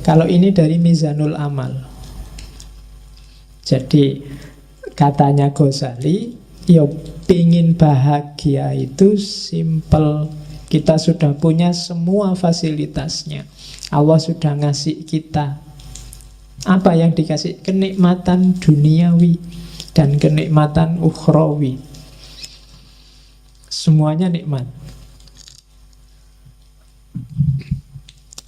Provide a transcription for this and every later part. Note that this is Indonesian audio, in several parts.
Kalau ini dari Mizanul Amal. Jadi katanya Ghazali, ya pingin bahagia itu simple. Kita sudah punya semua fasilitasnya. Allah sudah ngasih kita. Apa yang dikasih? Kenikmatan duniawi dan kenikmatan ukhrawi. Semuanya nikmat.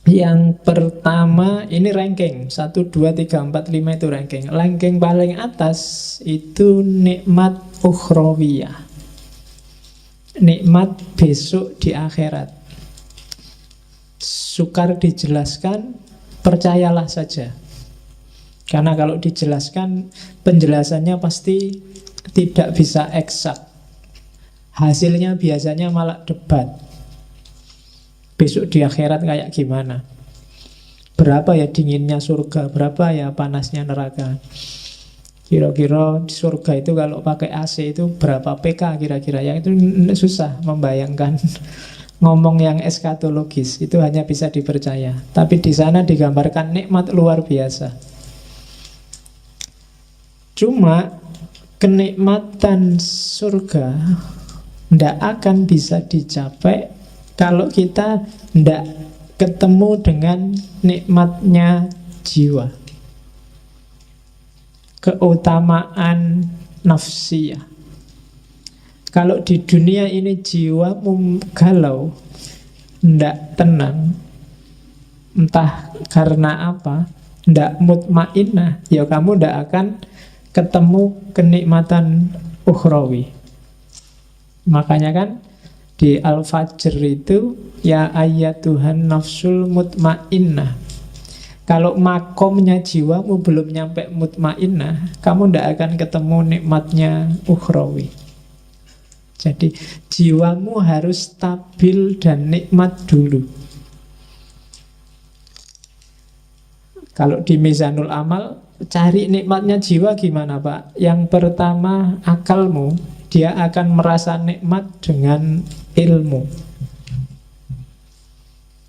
Yang pertama, ini ranking 1, 2, 3, 4, 5 itu ranking. Ranking paling atas itu nikmat ukhrawiyah, nikmat besok di akhirat. Sukar dijelaskan, percayalah saja. Karena kalau dijelaskan, penjelasannya pasti tidak bisa eksak. Hasilnya biasanya malah debat. Besok di akhirat kayak gimana? Berapa ya dinginnya surga? Berapa ya panasnya neraka? Kira-kira di surga itu kalau pakai AC itu berapa PK kira-kira? Yang itu susah membayangkan. Ngomong yang eskatologis itu hanya bisa dipercaya. Tapi di sana digambarkan nikmat luar biasa. Cuma kenikmatan surga tidak akan bisa dicapai kalau kita tidak ketemu dengan nikmatnya jiwa, keutamaan nafsiyah. Kalau di dunia ini jiwamu galau, tidak tenang, entah karena apa, tidak mutmainnah, ya kamu tidak akan ketemu kenikmatan ukhrawi. Makanya kan di Al-Fajr itu, ya ayyatuhan nafsul mutmainnah. Kalau makomnya jiwamu belum nyampe mutmainnah, kamu tidak akan ketemu nikmatnya ukhrawi. Jadi jiwamu harus stabil dan nikmat dulu. Kalau di Mizanul Amal, cari nikmatnya jiwa gimana Pak? Yang pertama, akalmu. Dia akan merasa nikmat dengan ilmu.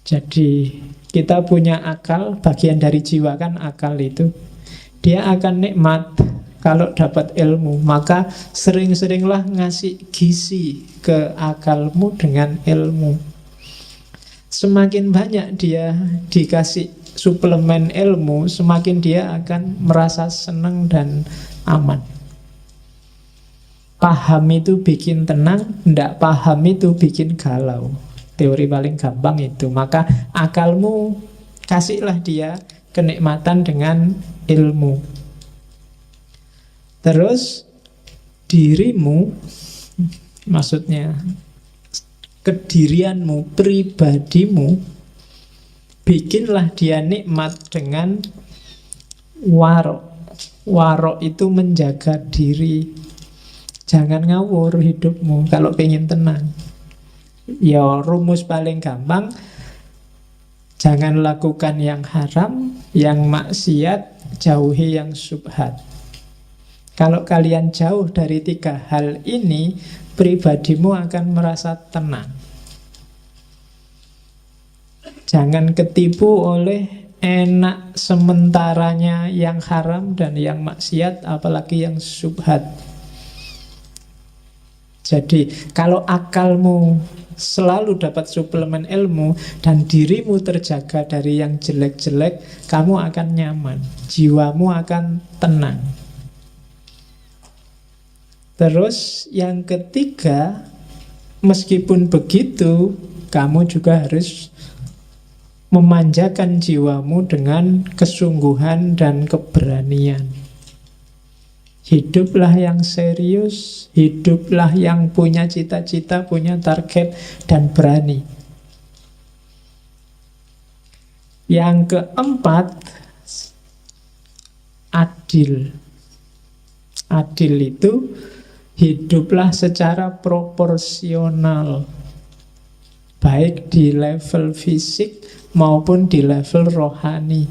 Jadi kita punya akal, bagian dari jiwa kan akal itu. Dia akan nikmat kalau dapat ilmu. Maka sering-seringlah ngasih gizi ke akalmu dengan ilmu. Semakin banyak dia dikasih suplemen ilmu, semakin dia akan merasa senang dan aman. Paham itu bikin tenang, tidak paham itu bikin galau. Teori paling gampang itu. Maka akalmu kasihlah dia kenikmatan dengan ilmu. Terus dirimu, maksudnya kedirianmu, pribadimu, bikinlah dia nikmat dengan warok. Warok itu menjaga diri. Jangan ngawur hidupmu kalau pengen tenang. Ya rumus paling gampang, jangan lakukan yang haram, yang maksiat, jauhi yang syubhat. Kalau kalian jauh dari 3 hal ini, pribadimu akan merasa tenang. Jangan ketipu oleh enak sementaranya yang haram dan yang maksiat, apalagi yang syubhat. Jadi kalau akalmu selalu dapat suplemen ilmu dan dirimu terjaga dari yang jelek-jelek, kamu akan nyaman, jiwamu akan tenang. Terus yang ketiga, meskipun begitu, kamu juga harus memanjakan jiwamu dengan kesungguhan dan keberanian. Hiduplah yang serius, hiduplah yang punya cita-cita, punya target, dan berani. Yang keempat, adil. Adil itu hiduplah secara proporsional, baik di level fisik maupun di level rohani.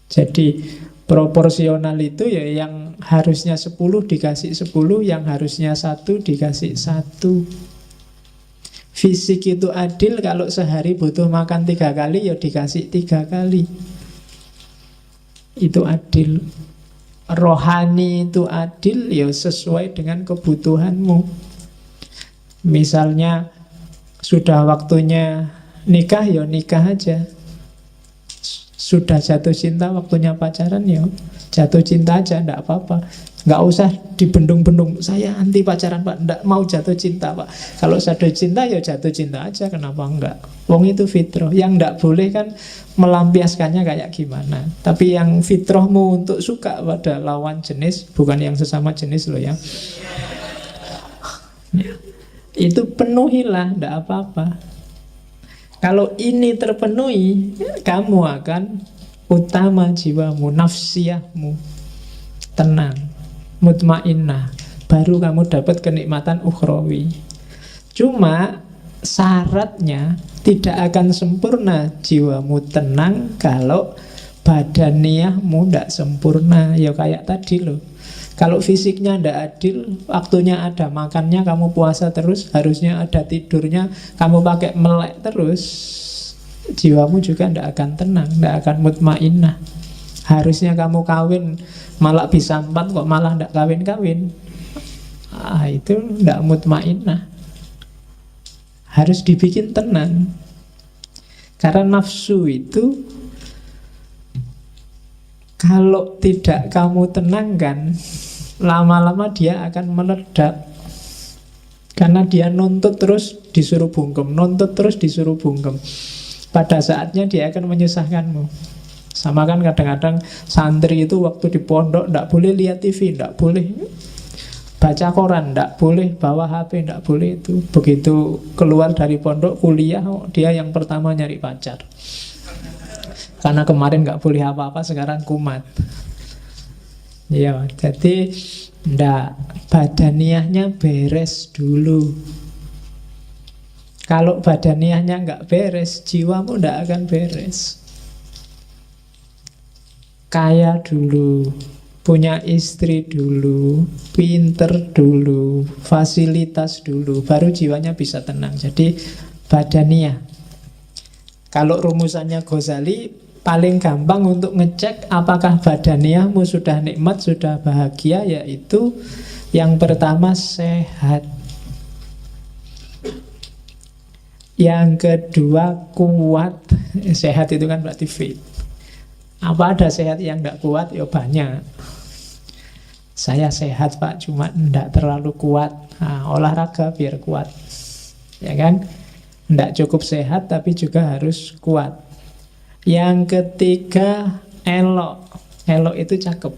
Jadi proporsional itu ya yang harusnya 10 dikasih 10, yang harusnya 1 dikasih 1. Fisik itu adil, kalau sehari butuh makan 3 kali, ya dikasih 3 kali. Itu adil. Rohani itu adil, ya sesuai dengan kebutuhanmu. Misalnya sudah waktunya nikah, ya nikah aja. Sudah jatuh cinta, waktunya pacaran, ya jatuh cinta aja, enggak apa-apa. Nggak usah dibendung-bendung, saya anti pacaran Pak, nggak mau jatuh cinta Pak. Kalau jatuh cinta ya jatuh cinta aja, kenapa enggak? Wong itu fitrah. Yang nggak boleh kan melampiaskannya kayak gimana. Tapi yang fitrahmu untuk suka pada lawan jenis, bukan yang sesama jenis loh ya. Ya. Itu penuhilah, nggak apa-apa. Kalau ini terpenuhi, kamu akan utama jiwamu, nafsiyahmu tenang, mutmainnah, baru kamu dapat kenikmatan ukhrawi. Cuma syaratnya tidak akan sempurna jiwamu tenang kalau badaniyahmu tidak sempurna. Ya kayak tadi loh, kalau fisiknya tidak adil, waktunya ada makannya kamu puasa terus, harusnya ada tidurnya kamu pakai melek terus, jiwamu juga tidak akan tenang, tidak akan mutmainnah. Harusnya kamu kawin malah bisa 4 kok malah tidak kawin-kawin. Itu tidak mutmainnah. Harus dibikin tenang. Karena nafsu itu kalau tidak kamu tenangkan, lama-lama dia akan meledak. Karena dia nuntut terus disuruh bungkem, nuntut terus disuruh bungkem. Pada saatnya dia akan menyusahkanmu. Sama kan kadang-kadang santri itu waktu di pondok tidak boleh lihat TV, tidak boleh baca koran, tidak boleh bawa HP, tidak boleh itu. Begitu keluar dari pondok kuliah, dia yang pertama nyari pacar. Karena kemarin nggak boleh apa-apa, sekarang kumat. Ya, jadi ndak, badaniyahnya beres dulu. Kalau badaniyahnya nggak beres, jiwamu ndak akan beres. Kaya dulu, punya istri dulu, pinter dulu, fasilitas dulu, baru jiwanya bisa tenang. Jadi badaniyah. Kalau rumusannya Ghazali, paling gampang untuk ngecek apakah badaniyahmu sudah nikmat, sudah bahagia, yaitu yang pertama sehat, yang kedua kuat. Sehat itu kan berarti fit. Apa ada sehat yang tidak kuat? Ya banyak. Saya sehat Pak, cuma tidak terlalu kuat. Olahraga biar kuat, ya kan? Tidak cukup sehat tapi juga harus kuat. Yang ketiga elok. Elok itu cakep.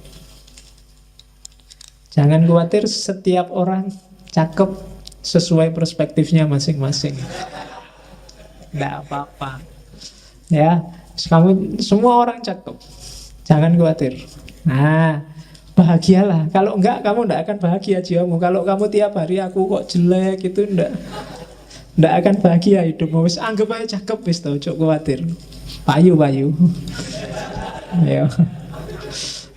Jangan khawatir, setiap orang cakep sesuai perspektifnya masing-masing. Tidak apa-apa. Ya, kamu semua orang cakep, jangan khawatir. Nah, bahagialah. Kalau enggak, kamu enggak akan bahagia jiwamu. Kalau kamu tiap hari aku kok jelek, itu enggak akan bahagia hidupmu. Wis anggap aja cakep wis tau, cok khawatir. Payu. Ayo.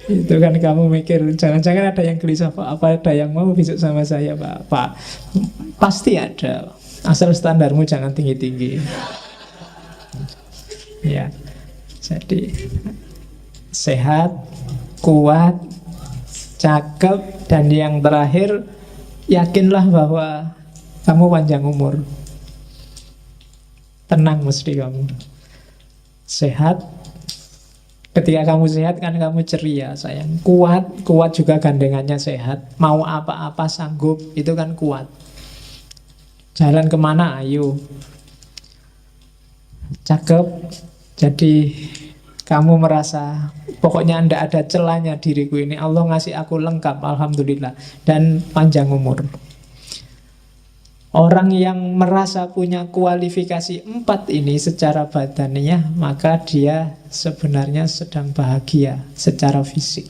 Itu kan kamu mikir, jangan-jangan ada yang gelisah Pak, apa ada yang mau besok sama saya Pak? Pasti ada. Asal standarmu jangan tinggi-tinggi. Ya. Jadi sehat, kuat, cakep, dan yang terakhir yakinlah bahwa kamu panjang umur. Tenang mesti kamu. Sehat. Ketika kamu sehat kan kamu ceria sayang. Kuat juga gandengannya sehat. Mau apa-apa sanggup, itu kan kuat. Jalan kemana ayo. Cakep. Jadi kamu merasa pokoknya tidak ada celahnya diriku ini, Allah ngasih aku lengkap, alhamdulillah. Dan panjang umur. Orang yang merasa punya kualifikasi 4 ini secara badaniyah, maka dia sebenarnya sedang bahagia secara fisik.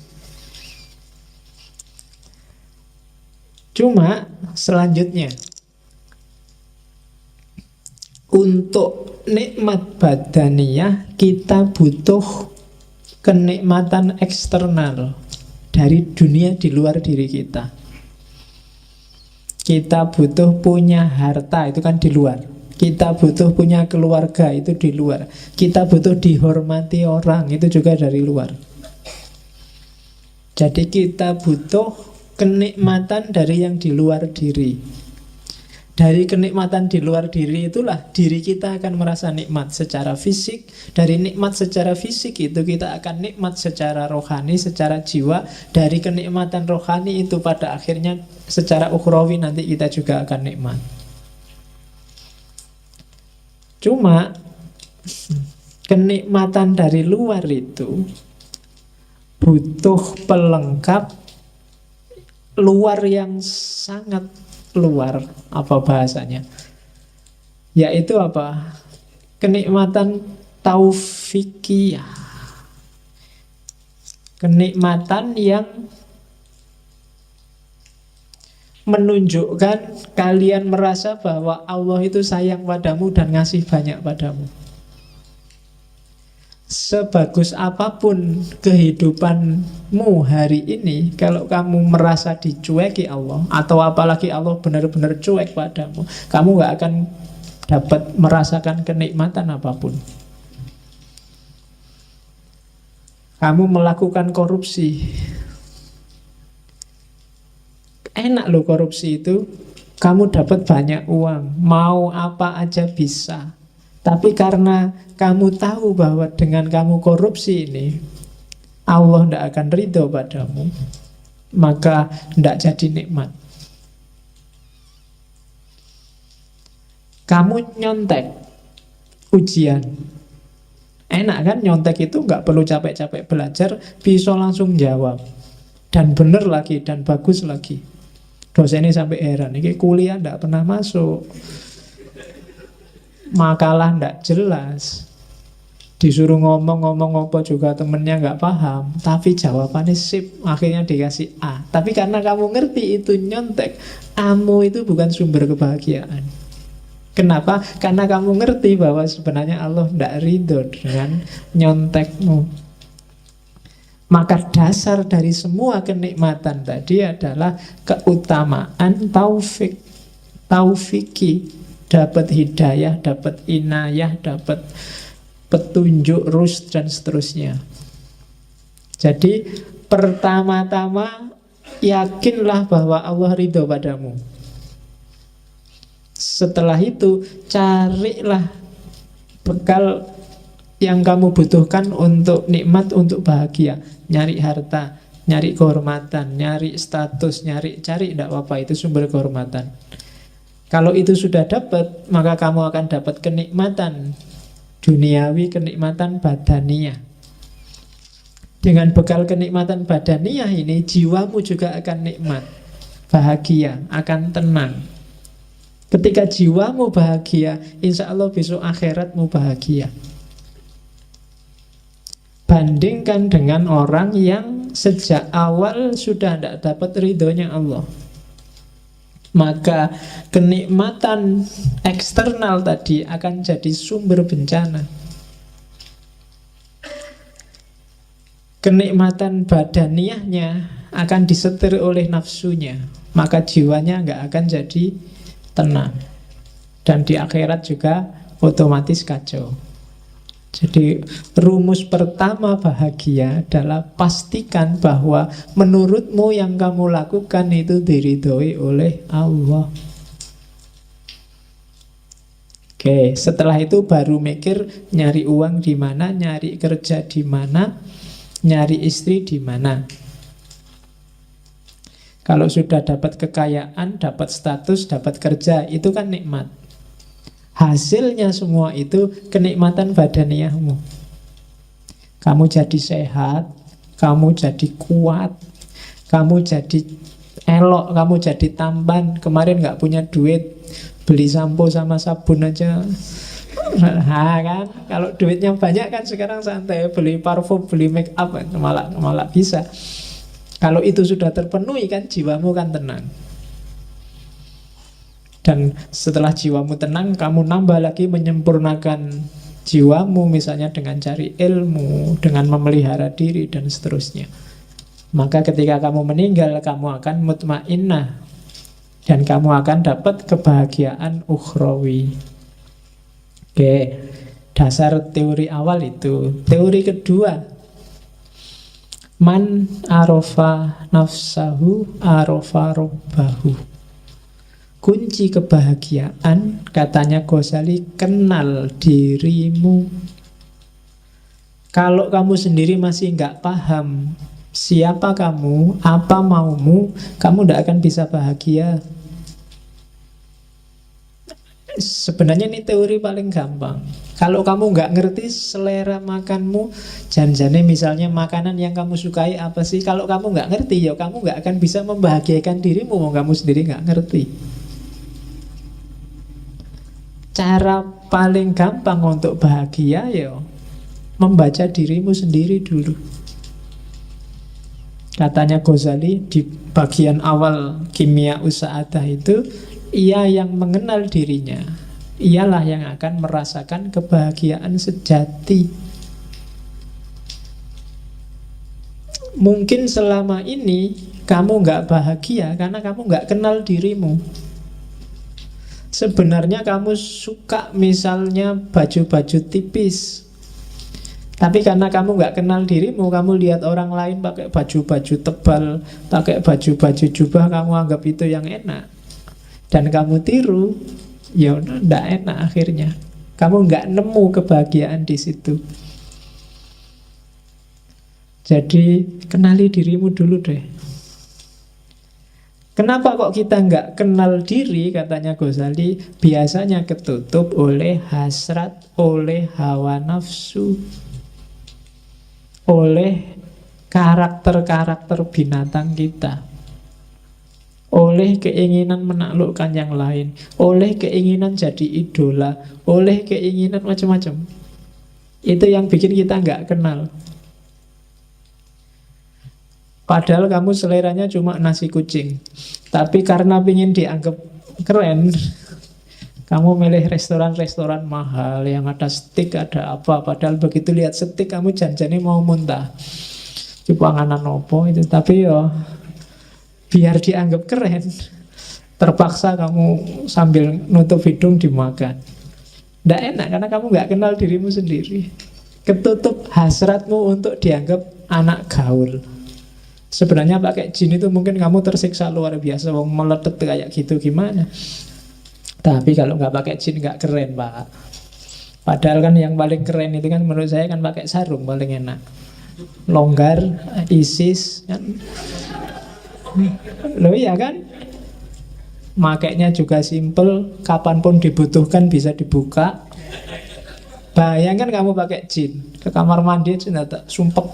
Cuma selanjutnya, untuk nikmat badaniyah kita butuh kenikmatan eksternal dari dunia di luar diri kita. Kita butuh punya harta, itu kan di luar. Kita butuh punya keluarga, itu di luar. Kita butuh dihormati orang, itu juga dari luar. Jadi kita butuh kenikmatan dari yang di luar diri. Dari kenikmatan di luar diri itulah diri kita akan merasa nikmat secara fisik. Dari nikmat secara fisik itu kita akan nikmat secara rohani, secara jiwa. Dari kenikmatan rohani itu pada akhirnya secara ukhrawi nanti kita juga akan nikmat. Cuma kenikmatan dari luar itu butuh pelengkap luar yang sangat luar, apa bahasanya? Yaitu apa? Kenikmatan taufikiyah. Kenikmatan yang menunjukkan kalian merasa bahwa Allah itu sayang padamu dan ngasih banyak padamu. Sebagus apapun kehidupanmu hari ini, kalau kamu merasa dicueki Allah, atau apalagi Allah benar-benar cuek padamu, kamu gak akan dapat merasakan kenikmatan apapun. Kamu melakukan korupsi, enak loh korupsi itu. Kamu dapat banyak uang, mau apa aja bisa. Tapi karena kamu tahu bahwa dengan kamu korupsi ini Allah tidak akan ridho padamu, maka tidak jadi nikmat. Kamu nyontek ujian, enak kan? Nyontek itu nggak perlu capek-capek belajar, bisa langsung jawab. Dan benar lagi, dan bagus lagi. Dosennya sampai heran, ini kuliah tidak pernah masuk, makalah ndak jelas, disuruh ngomong-ngomong apa juga temennya nggak paham, tapi jawabannya sip, akhirnya dikasih A. Tapi karena kamu ngerti itu nyontek, Amu itu bukan sumber kebahagiaan. Kenapa? Karena kamu ngerti bahwa sebenarnya Allah ndak ridho dengan nyontekmu. Maka dasar dari semua kenikmatan tadi adalah keutamaan taufiki. Dapat hidayah, dapat inayah, dapat petunjuk, rusd, dan seterusnya. Jadi pertama-tama yakinlah bahwa Allah ridho padamu. Setelah itu carilah bekal yang kamu butuhkan untuk nikmat, untuk bahagia. Nyari harta, nyari kehormatan, nyari status, cari tidak apa-apa, itu sumber kehormatan. Kalau itu sudah dapat, maka kamu akan dapat kenikmatan duniawi, kenikmatan badaniyah. Dengan bekal kenikmatan badaniyah ini, jiwamu juga akan nikmat, bahagia, akan tenang. Ketika jiwamu bahagia, insya Allah besok akhiratmu bahagia. Bandingkan dengan orang yang sejak awal sudah tidak dapat ridhonya Allah, maka kenikmatan eksternal tadi akan jadi sumber bencana. Kenikmatan badaniahnya akan disetir oleh nafsunya, maka jiwanya nggak akan jadi tenang. Dan di akhirat juga otomatis kacau. Jadi rumus pertama bahagia adalah pastikan bahwa menurutmu yang kamu lakukan itu diridhoi oleh Allah. Oke, setelah itu baru mikir nyari uang di mana, nyari kerja di mana, nyari istri di mana. Kalau sudah dapat kekayaan, dapat status, dapat kerja, itu kan nikmat. Hasilnya semua itu kenikmatan badaniyahmu. Kamu jadi sehat, kamu jadi kuat, kamu jadi elok, kamu jadi tampan. Kemarin gak punya duit, beli sampo sama sabun aja. Nah kan, kalau duitnya banyak kan sekarang santai, beli parfum, beli make up, malah bisa. Kalau itu sudah terpenuhi kan jiwamu kan tenang. Dan setelah jiwamu tenang, kamu nambah lagi menyempurnakan jiwamu, misalnya dengan cari ilmu, dengan memelihara diri, dan seterusnya. Maka ketika kamu meninggal, kamu akan mutmainnah, dan kamu akan dapat kebahagiaan ukhrawi. Oke, dasar teori awal itu. Teori kedua, man arofa nafsahu arofa robbahu. Kunci kebahagiaan, katanya Ghazali, kenal dirimu. Kalau kamu sendiri masih nggak paham siapa kamu, apa maumu, kamu tidak akan bisa bahagia. Sebenarnya ini teori paling gampang. Kalau kamu nggak ngerti selera makanmu, janjane misalnya makanan yang kamu sukai apa sih, kalau kamu nggak ngerti, ya kamu nggak akan bisa membahagiakan dirimu, kamu sendiri nggak ngerti. Cara paling gampang untuk bahagia ya membaca dirimu sendiri dulu. Katanya Ghazali di bagian awal Kimia Usa'adah itu, ia yang mengenal dirinya, ialah yang akan merasakan kebahagiaan sejati. Mungkin selama ini kamu nggak bahagia karena kamu nggak kenal dirimu. Sebenarnya kamu suka misalnya baju-baju tipis, tapi karena kamu nggak kenal dirimu, kamu lihat orang lain pakai baju-baju tebal, pakai baju-baju jubah, kamu anggap itu yang enak. Dan kamu tiru, ya nggak enak akhirnya. Kamu nggak nemu kebahagiaan di situ. Jadi kenali dirimu dulu deh. Kenapa kok kita nggak kenal diri, katanya Ghazali, biasanya ketutup oleh hasrat, oleh hawa nafsu, oleh karakter-karakter binatang kita, oleh keinginan menaklukkan yang lain, oleh keinginan jadi idola, oleh keinginan macam-macam. Itu yang bikin kita nggak kenal. Padahal kamu seleranya cuma nasi kucing, tapi karena ingin dianggap keren, kamu milih restoran-restoran mahal yang ada steak, ada apa. Padahal begitu lihat steak kamu janjane mau muntah. Coba nganan opo itu, tapi yo biar dianggap keren, terpaksa kamu sambil nutup hidung dimakan. Nggak enak karena kamu nggak kenal dirimu sendiri. Ketutup hasratmu untuk dianggap anak gaul. Sebenarnya pakai jin itu mungkin kamu tersiksa luar biasa, wong meletet kayak gitu gimana. Tapi kalau nggak pakai jin nggak keren, Pak. Padahal kan yang paling keren itu kan menurut saya kan pakai sarung paling enak. Longgar, ISIS kan. Loh iya kan? Makainya juga simple, kapanpun dibutuhkan bisa dibuka. Bayangkan kamu pakai jin ke kamar mandi aja tak sumpek.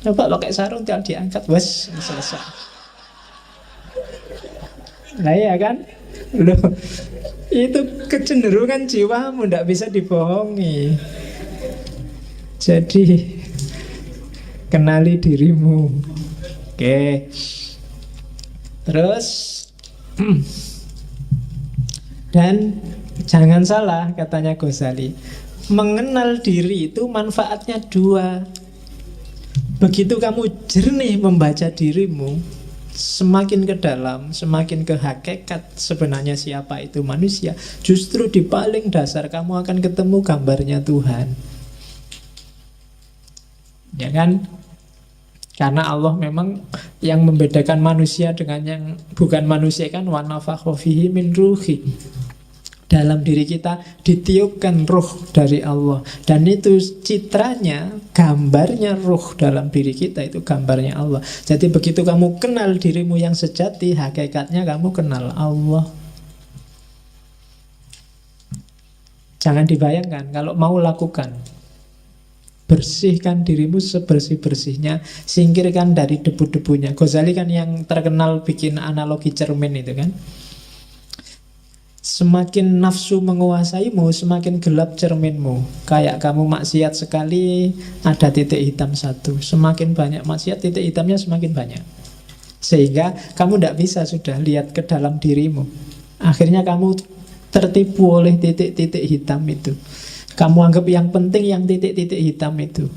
Coba pakai sarung tinggal diangkat, wes selesai. Nah iya kan? Loh, itu kecenderungan jiwamu, tidak bisa dibohongi. Jadi kenali dirimu. Oke. Terus dan jangan salah, katanya Ghazali, mengenal diri itu manfaatnya dua. Begitu kamu jernih membaca dirimu, semakin ke dalam, semakin ke hakikat sebenarnya siapa itu manusia, justru di paling dasar kamu akan ketemu gambarnya Tuhan. Ya kan? Karena Allah memang yang membedakan manusia dengan yang bukan manusia kan, wa nafakha fihi min ruhi. Dalam diri kita ditiupkan ruh dari Allah. Dan itu citranya, gambarnya ruh dalam diri kita, itu gambarnya Allah. Jadi begitu kamu kenal dirimu yang sejati, hakikatnya kamu kenal Allah. Jangan dibayangkan, kalau mau lakukan, bersihkan dirimu sebersih-bersihnya, singkirkan dari debu-debunya. Ghazali kan yang terkenal bikin analogi cermin itu kan. Semakin nafsu menguasaimu, semakin gelap cerminmu. Kayak kamu maksiat sekali, ada titik hitam satu. Semakin banyak maksiat, titik hitamnya semakin banyak. Sehingga kamu tidak bisa sudah lihat ke dalam dirimu. Akhirnya kamu tertipu oleh titik-titik hitam itu. Kamu anggap yang penting yang titik-titik hitam itu.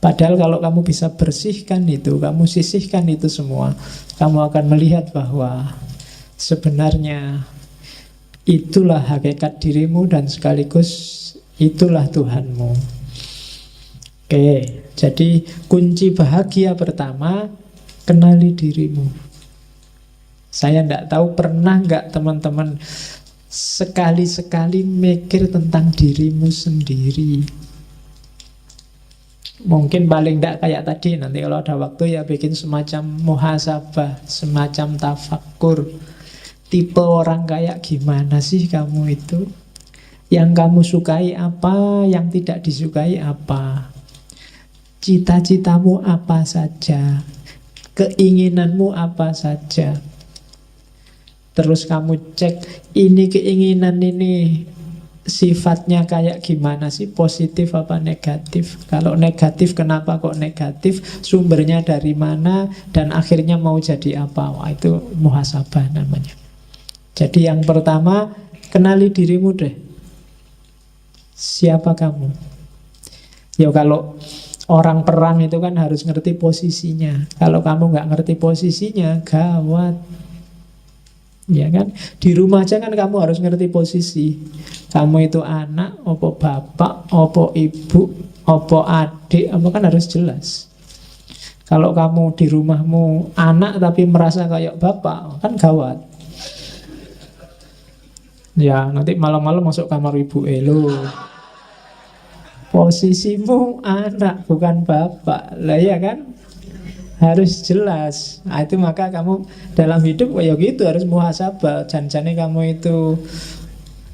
Padahal kalau kamu bisa bersihkan itu, kamu sisihkan itu semua, kamu akan melihat bahwa sebenarnya itulah hakikat dirimu dan sekaligus itulah Tuhanmu. Oke, jadi kunci bahagia pertama, kenali dirimu. Saya tidak tahu pernah nggak teman-teman sekali-sekali mikir tentang dirimu sendiri. Mungkin paling tidak kayak tadi, nanti kalau ada waktu ya bikin semacam muhasabah, semacam tafakkur. Tipe orang kayak gimana sih kamu itu? Yang kamu sukai apa, yang tidak disukai apa? Cita-citamu apa saja? Keinginanmu apa saja? Terus kamu cek, ini keinginan ini sifatnya kayak gimana sih? Positif apa negatif? Kalau negatif, kenapa kok negatif? Sumbernya dari mana? Dan akhirnya mau jadi apa? Wah, itu muhasabah namanya. Jadi yang pertama, kenali dirimu deh. Siapa kamu? Ya kalau orang perang itu kan harus ngerti posisinya. Kalau kamu nggak ngerti posisinya, gawat. Ya kan? Di rumah aja kan kamu harus ngerti posisi. Kamu itu anak, opo bapak, opo ibu, opo adik, apa kan harus jelas. Kalau kamu di rumahmu anak tapi merasa kayak bapak, kan gawat. Ya, nanti malam-malam masuk kamar ibu, lo posisimu anak bukan bapak. Lah ya kan? Harus jelas. Nah, itu maka kamu dalam hidup ya gitu harus muhasabah. Jangan-jangan kamu itu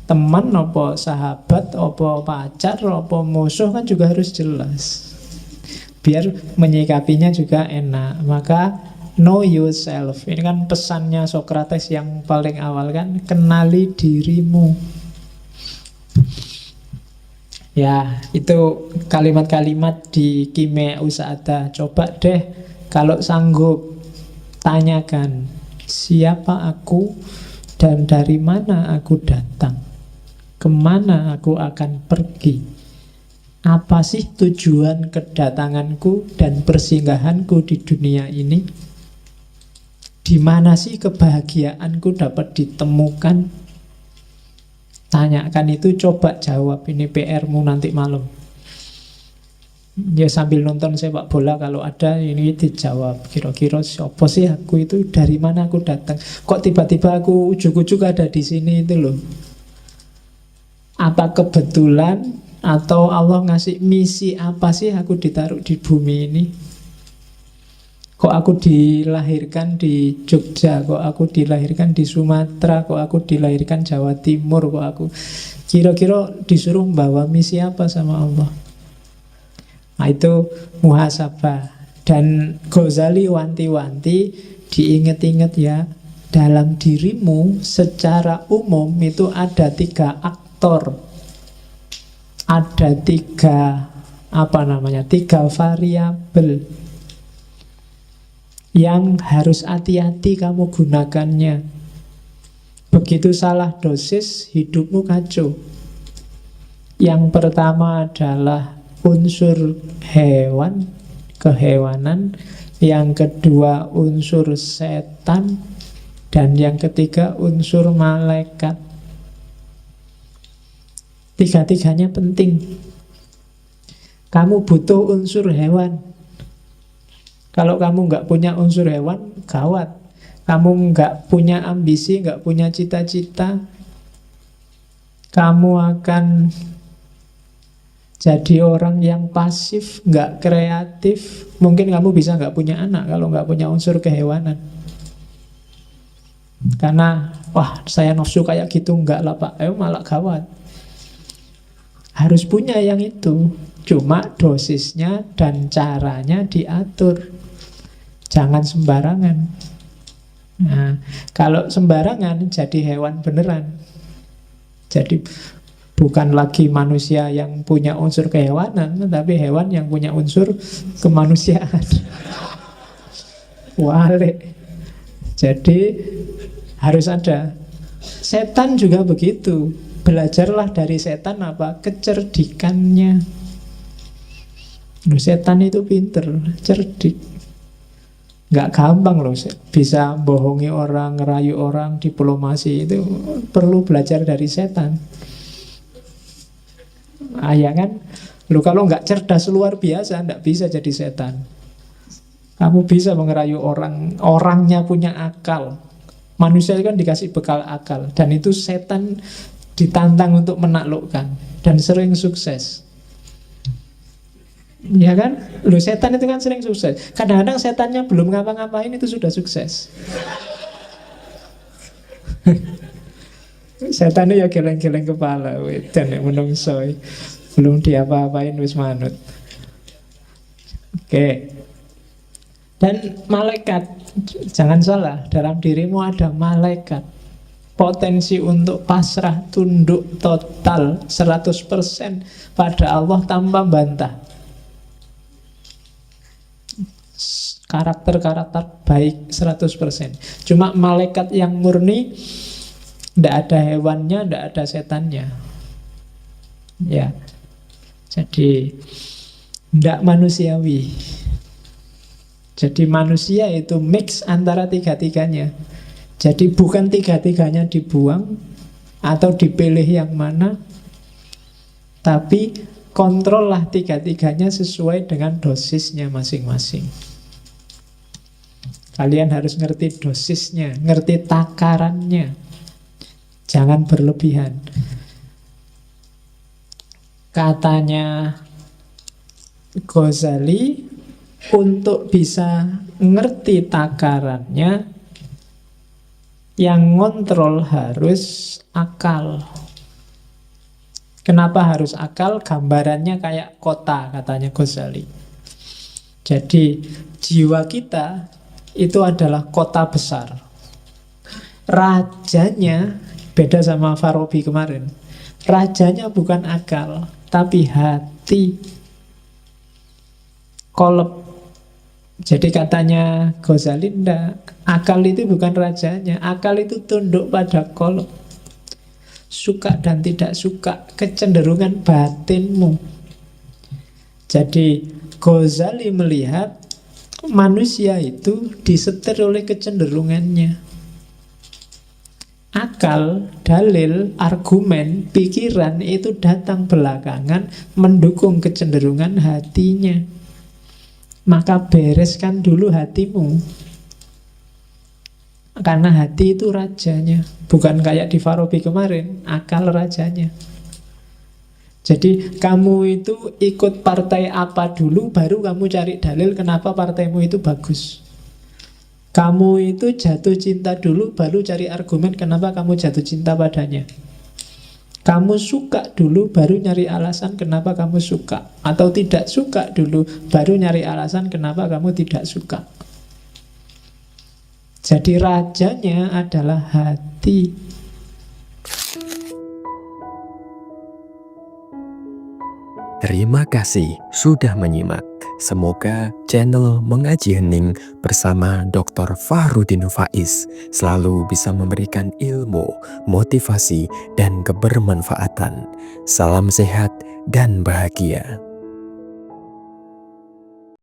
teman, apa sahabat, apa pacar, apa musuh kan juga harus jelas. Biar menyikapinya juga enak. Maka know yourself. Ini kan pesannya Socrates yang paling awal kan, kenali dirimu. Ya, itu kalimat-kalimat di Kimia Usada. Coba deh kalau sanggup, tanyakan siapa aku dan dari mana aku datang, kemana aku akan pergi, apa sih tujuan kedatanganku dan persinggahanku di dunia ini, di mana sih kebahagiaanku dapat ditemukan. Tanyakan itu, coba jawab. Ini PR-mu nanti malam. Ya sambil nonton sepak bola kalau ada, ini dijawab. Kira-kira siapa sih aku itu, dari mana aku datang, kok tiba-tiba aku ujuk-ujuk ada di sini itu loh. Apa kebetulan atau Allah ngasih misi apa sih aku ditaruh di bumi ini? Kok aku dilahirkan di Jogja, kok aku dilahirkan di Sumatera, kok aku dilahirkan Jawa Timur, kok aku kira-kira disuruh membawa misi apa sama Allah? Nah, itu muhasabah. Dan Ghazali wanti-wanti, diinget-inget ya, dalam dirimu secara umum itu ada 3 aktor, ada 3 variabel yang harus hati-hati kamu gunakannya. Begitu salah dosis, hidupmu kacau. Yang pertama adalah unsur hewan, kehewanan. Yang kedua unsur setan. Dan yang ketiga unsur malaikat. 3-tiganya penting. Kamu butuh unsur hewan. Kalau kamu nggak punya unsur hewan, gawat. Kamu nggak punya ambisi, nggak punya cita-cita, kamu akan jadi orang yang pasif, nggak kreatif. Mungkin kamu bisa nggak punya anak kalau nggak punya unsur kehewanan. Karena, wah saya nafsu kayak gitu, nggak lah Pak, malah gawat. Harus punya yang itu. Cuma dosisnya dan caranya diatur. Jangan sembarangan. Nah, kalau sembarangan jadi hewan beneran. Jadi bukan lagi manusia yang punya unsur kehewanan, tapi hewan yang punya unsur kemanusiaan. Wale. Jadi harus ada. Setan juga begitu. Belajarlah dari setan apa? Kecerdikannya. Setan itu pinter, cerdik. Nggak gampang loh bisa bohongi orang, ngerayu orang, diplomasi itu perlu belajar dari setan. Ya kan? Lu kalau nggak cerdas luar biasa, nggak bisa jadi setan. Kamu bisa mengerayu orang, orangnya punya akal. Manusia kan dikasih bekal akal, dan itu setan ditantang untuk menaklukkan, dan sering sukses. Ya kan? Loh, setan itu kan sering sukses. Kadang-kadang setannya belum ngapa-ngapain itu sudah sukses. Setannya ya geleng-geleng kepala, dan menungso belum diapa-apain wis manut. Oke. Dan malaikat, jangan salah, dalam dirimu ada malaikat. Potensi untuk pasrah, tunduk total 100% pada Allah tanpa bantah. Karakter-karakter baik 100%. Cuma malaikat yang murni, tidak ada hewannya, tidak ada setannya. Ya. Jadi tidak manusiawi. Jadi manusia itu mix antara tiga-tiganya. Jadi bukan tiga-tiganya dibuang atau dipilih yang mana, tapi kontrollah tiga-tiganya sesuai dengan dosisnya masing-masing. Kalian harus ngerti dosisnya, ngerti takarannya. Jangan berlebihan. Katanya Ghazali, untuk bisa ngerti takarannya, yang ngontrol harus akal. Kenapa harus akal? Gambarannya kayak kota, katanya Ghazali. Jadi jiwa kita itu adalah kota besar. Rajanya beda sama Farabi kemarin. Rajanya bukan akal, tapi hati. Kolab. Jadi katanya Ghazali, enggak, akal itu bukan rajanya. Akal itu tunduk pada kolab. Suka dan tidak suka, kecenderungan batinmu. Jadi Ghazali melihat manusia itu disetir oleh kecenderungannya. Akal, dalil, argumen, pikiran itu datang belakangan mendukung kecenderungan hatinya. Maka bereskan dulu hatimu. Karena hati itu rajanya. Bukan kayak di Farabi kemarin, akal rajanya. Jadi kamu itu ikut partai apa dulu, baru kamu cari dalil kenapa partaimu itu bagus. Kamu itu jatuh cinta dulu, baru cari argumen kenapa kamu jatuh cinta padanya. Kamu suka dulu, baru nyari alasan kenapa kamu suka. Atau tidak suka dulu, baru nyari alasan kenapa kamu tidak suka. Jadi rajanya adalah hati. Terima kasih sudah menyimak. Semoga channel Mengaji Hening bersama Dr. Fahrudin Faiz selalu bisa memberikan ilmu, motivasi, dan kebermanfaatan. Salam sehat dan bahagia.